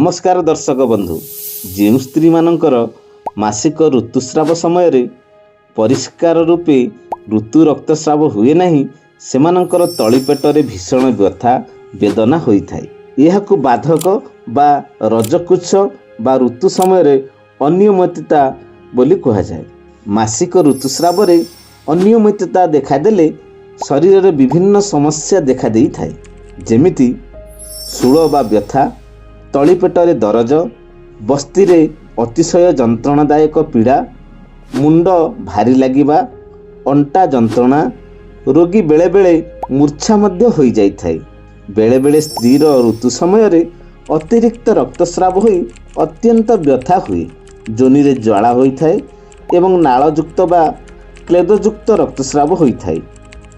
नमस्कार दर्शक बंधु। जो स्त्री मानकर मासिक ऋतुस्राव समय परिष्कार रूपे ऋतु रक्तस्राव हुए नहीं सेमानंकर तलीपेटरे भीषण व्यथा वेदना होता है। यह बाधक बा रजकुच्छ बा ऋतु समय अनियमितता बोली कहुए। मासिक ऋतुस्राव अनियमितता देखादेले शरीर में विभिन्न समस्या देखा दे थाए, जेमिति शूल बा व्यथा, तलीपेटरे दरज, बस्तीरे अतिशय जंत्रणादायक पीड़ा, मुंड भारी लगिबा, अंटा जंत्रणा, रोगी बेले बेले मूर्छा मध्य हो जाए। बेले बेले स्त्रीर ऋतु समय अतिरिक्त रक्तस्राव होई अत्यंत व्यथा हुए, जोनी रे ज्वाला होता है एवं नालयुक्त बा क्लेदयुक्त रक्तस्राव होता है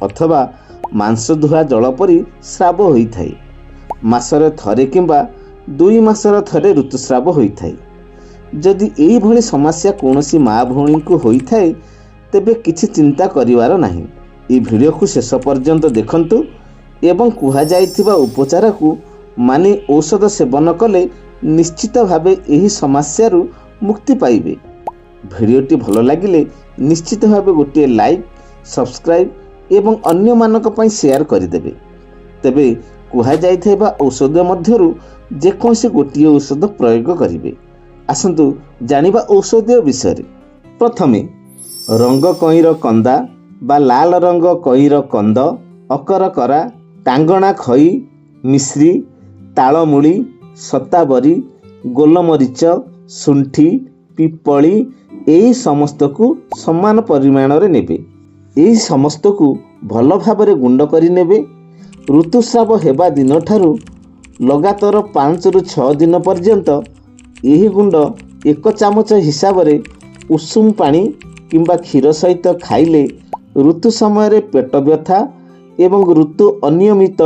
अथवा मांसधुआ जल परी स्राव होता है। मासरे थरे किंबा 2 मासर थरे ऋतुस्राव होता है। जदि यही भली समस्या कौनसी माँ भौणी को होता है तेबे किछि चिंता करिवार नहीं। ये वीडियो को शेष पर्यंत देखंतु एवं कुहा जाइथिबा उपचार को मानि औषध सेवन कले निश्चित भावे यही समस्या मुक्ति पाइबे। वीडियोटी भल लगिले निश्चित भावे गोटे लाइक, सब्सक्राइब एवं अन्य मानक पई शेयर करदेबे। तेबे कुहा जाइथिबा औषध मध्यरु जेकोसी गोटे औषध प्रयोग करिवे। आसंतु जानिबा औषधीय विषय। प्रथमे रंग कईर कंदा बा लाल रंग कईर कंद, अकरकरा, टांगणा खई, मिश्री, तालमूली, सताबरी, गोलमरीच, शुंठी, पिपली यही समस्त को समान परिमाण रे नेबे। यही समस्त को भल भाबरे गुंड करि नेबे। ऋतुस्राव हेबा दिन ठारू लगातार 5 ରୁ 6 दिन पर्यंत यही गुंड 1 चामच हिसाब रे उषुम पानी किंबा क्षीर सहित खाइले ऋतु समय पेट व्यथा एवं ऋतु अनियमित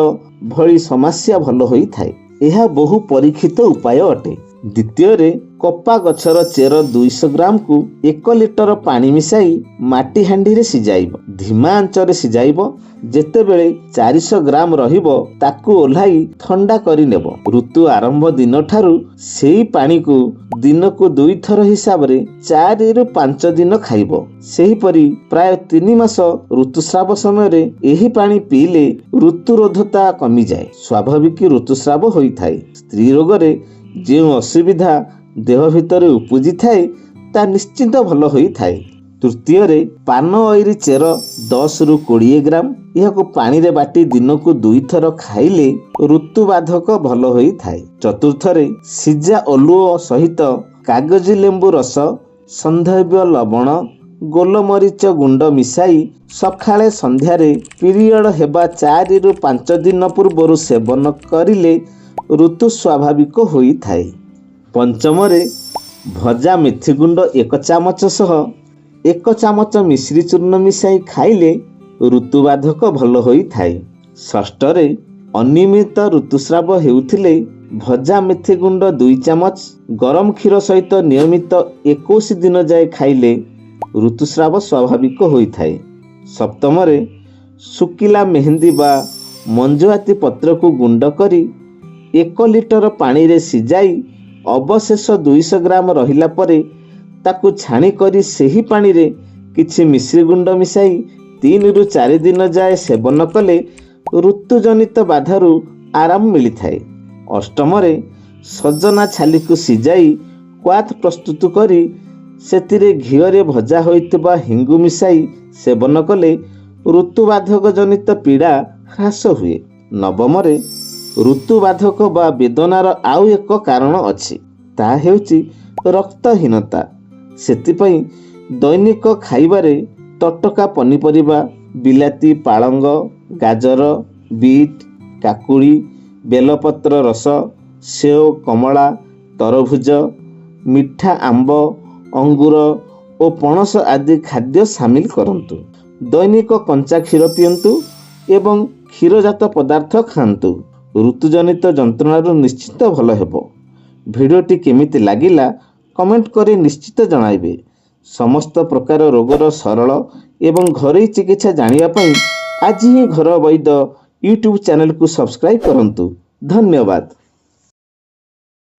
भली समस्या भल होई थाए। यह बहु परीक्षित उपाय अटे। द्वितीय कपा गछर चेर 200 ग्राम को 1 लिटर पानी मिसाई माटी हांडी रे सिजाइब। धीमा आंच रे सिजाइब। जेतेबेले 400 ग्राम रहिबो ताकू ओल्हाई ठंडा करि नेबो। ऋतु आरंभ दिन ठारू सेही पानी को दिन को 2 थर हिसाब रे 4 ରୁ 5 दिन खाइबो। सेही परी प्राय 3 मास ऋतुस्राव समय रे एही पानी पीले ऋतुरोधता कमी जाए। स्वाभाविक ऋतुस्राव होई थाए। स्त्री रोग रे जे असुविधा देह भितर उपजी थाए ता निश्चित भल होई थाए। तृतीय रे पान ऑयरी चेर 10 ରୁ 20 ग्राम यह पानी रे बाटी दिन को 2 थर खाइले ऋतुबाधक भल होई थाए। चतुर्थ रे सिजा अलुओ सहित कागजी लेंबू रस, संधव्य लवण, गोलमरीच गुंड मिसाई सकाळे संध्यारे पीरियड हेबा 4 ରୁ 5 दिन पूर्व सेवन करिले ऋतु स्वाभाविक होई थाए। पंचम रे भजा मेथी गुंड 1 चामच सह 1 चामच मिश्री चूर्ण मिसाई खाइले ऋतुबाधक भल होई थाए। षष्ठ रे अनियमित ऋतुस्राव हेउथिले भजा मेथी गुंड 2 चामच गरम क्षीर सहित नियमित 21 दिन जाए खाइले ऋतुस्राव स्वाभाविक होई थाए। सप्तम रे सुकिला मेहंदी बा मंजुआती पत्र को गुंड करी 1 लिटर पानी रे सिजाई अवशेष 200 ग्राम रहिला परे ताकू छाणी करी सेही पानी रे किछि मिश्री गुंड मिसाई 3 ରୁ 4 दिन जाए सेवन कले ऋतुजनित बाधारू आराम मिली थाए। अष्टम रे सजना छाली को सिजाई क्वाथ प्रस्तुत करी सेतिरे घिओरे भजा होइतबा हिंगु मिसाई सेवन कले ऋतुबाधक जनित पीड़ा ह्रास हुए। नवम रे ऋतुबाधक बा वेदनार आउ एक कारण अछि, ता हेउची रक्तहीनता। सेतिपई दैनिक खाइबारे तटका पनीपरिबा, बिलाती, पालंग, गाजर, बीट, काकुड़ी, बेलपत्र रस, सेव, कमला, तरभुज, मिठा आंब, अंगूर और पणस आदि खाद्य शामिल करंतु। दैनिक कंचा क्षीर पियंतु एवं क्षीरजात पदार्थ खांतु। ऋतुजनित जंत्रणारू निश्चित भल हेबो। भिडियोटी केमिति लागिला कमेंट करी निश्चित जणाइबे। समस्त प्रकार रोगर सरल एवं घरोई चिकित्सा जानिया पई आज ही घर वैद्य यूट्यूब चैनल को सब्सक्राइब करंतु। धन्यवाद।